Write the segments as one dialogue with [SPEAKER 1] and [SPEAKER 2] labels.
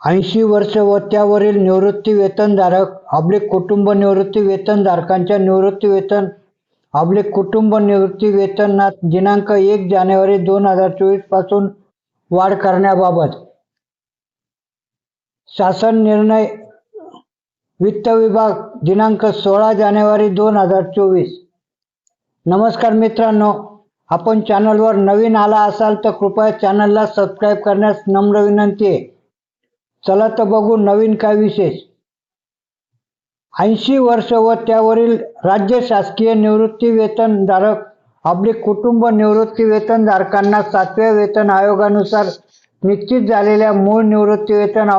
[SPEAKER 1] 80 वर्ष व त्यावरील निवृत्ती वेतनधारक कुटुंब निवृत्ती वेतनधारकांच्या निवृत्ती वेतन कुटुंब निवृत्ती वेतनात दिनांक 1 जानेवारी 2024 पासून वाढ करण्याबाबत शासन निर्णय. वित्त विभाग दिनांक 16 जानेवारी 2024. नमस्कार मित्रांनो, आपण चॅनलवर नवीन आला असाल तर कृपया चॅनलला सबस्क्राईब करण्यास नम्र विनंती आहे. चला तर बघू नवीन काय विशेष. 80 वर्ष व त्यावरील राज्य शासकीय निवृत्ती वेतनधारक कुटुंब निवृत्ती वेतनधारकांना 7व्या वेतन आयोगानुसार निश्चित झालेल्या मूळ निवृत्ती वेतन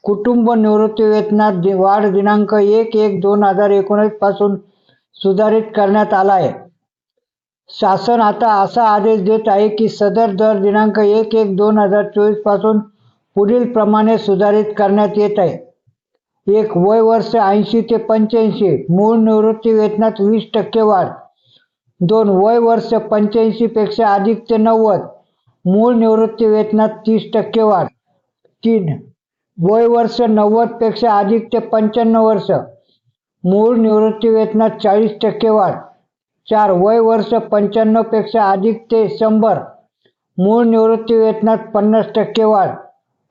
[SPEAKER 1] कुटुंब निवृत्ती वेतनात वाढ दिनांक 1/1/2019 पासून सुधारित करण्यात आला आहे. शासन आता असा आदेश देत आहे की सदर दर दिनांक 1/1/2024 पासून पुढील प्रमाणे सुधारित करण्यात येत आहे. 1. वय वर्ष 80 ते 85, मूळ निवृत्ती वेतनात 20% वाढ. 2. वय वर्ष 85 पेक्षा अधिक ते 90, मूळ निवृत्ती वेतनात 30% वाढ. 3. वय वर्ष 90 पेक्षा अधिक ते 95 वर्ष, मूळ निवृत्ती वेतनात 40% वाढ. 4. वय वर्ष 95 पेक्षा अधिक ते 100, मूळ निवृत्ती वेतनात 50% वाढ.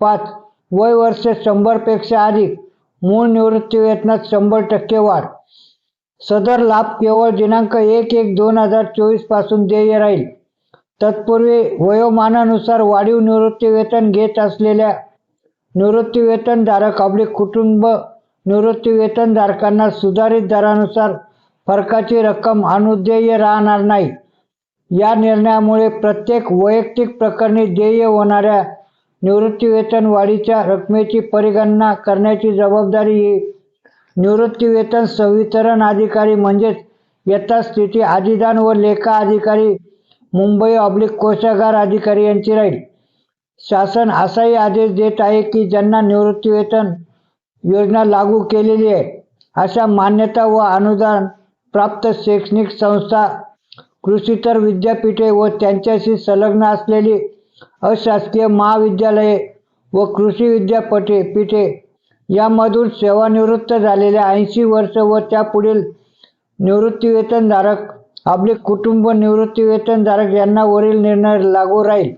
[SPEAKER 1] 5. वय वर्ष 100 पेक्षा अधिक, मूळ निवृत्ती वेतनात 100% वाढ. सदर लाभ केवळ दिनांक 1/1/2024 पासून देय राहील. तत्पूर्वी वयोमानानुसार वाढीव निवृत्ती वेतन घेत असलेल्या निवृत्ती वेतनधारक कुटुंब निवृत्ती वेतनधारकांना सुधारित दरानुसार फरकाची रक्कम अनुदेय राहणार नाही. या निर्णयामुळे प्रत्येक वैयक्तिक प्रकरणी देय होणाऱ्या निवृत्ती वेतन वाढीच्या रकमेची परिगणना करण्याची जबाबदारी ही निवृत्ती वेतन संवितरण अधिकारी म्हणजेच यथास्थिती अधिदान व लेखा अधिकारी मुंबई कोषागार अधिकारी यांची राहील. शासन असाही आदेश देत आहे की ज्यांना निवृत्ती वेतन योजना लागू केलेली आहे अशा मान्यता व अनुदान प्राप्त शैक्षणिक संस्था, कृषीतर विद्यापीठे व त्यांच्याशी संलग्न असलेली अशासकीय महाविद्यालये व कृषी विद्यापीठे यामधून सेवानिवृत्त झालेल्या 80 वर्ष व त्यापुढील निवृत्ती वेतनधारक कुटुंब निवृत्ती वेतनधारक यांना वरील निर्णय लागू राहील.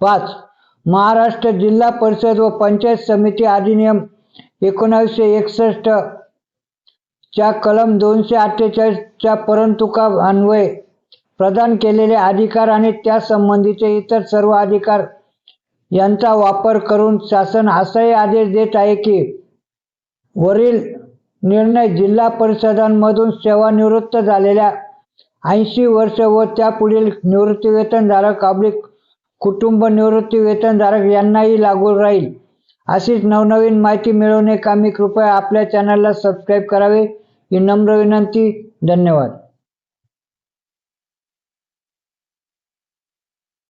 [SPEAKER 1] 5. महाराष्ट्र जिल्हा परिषद व पंचायत समिती अधिनियम 1961 च्या कलम 248 च्या परंतुका अन्वये प्रदान केलेले अधिकार आणि त्यासंबंधीचे इतर सर्व अधिकार यांचा वापर करून शासन असाही आदेश देत आहे की वरील निर्णय जिल्हा परिषदांमधून सेवानिवृत्त झालेल्या 80 वर्ष व त्यापुढील निवृत्ती वेतनधारक कुटुंब निवृत्ती वेतनधारक यांनाही लागू राहील. अशीच नवनवीन माहिती मिळवण्याकामी कृपया आपल्या चॅनलला सबस्क्राईब करावे ही नम्र विनंती. धन्यवाद.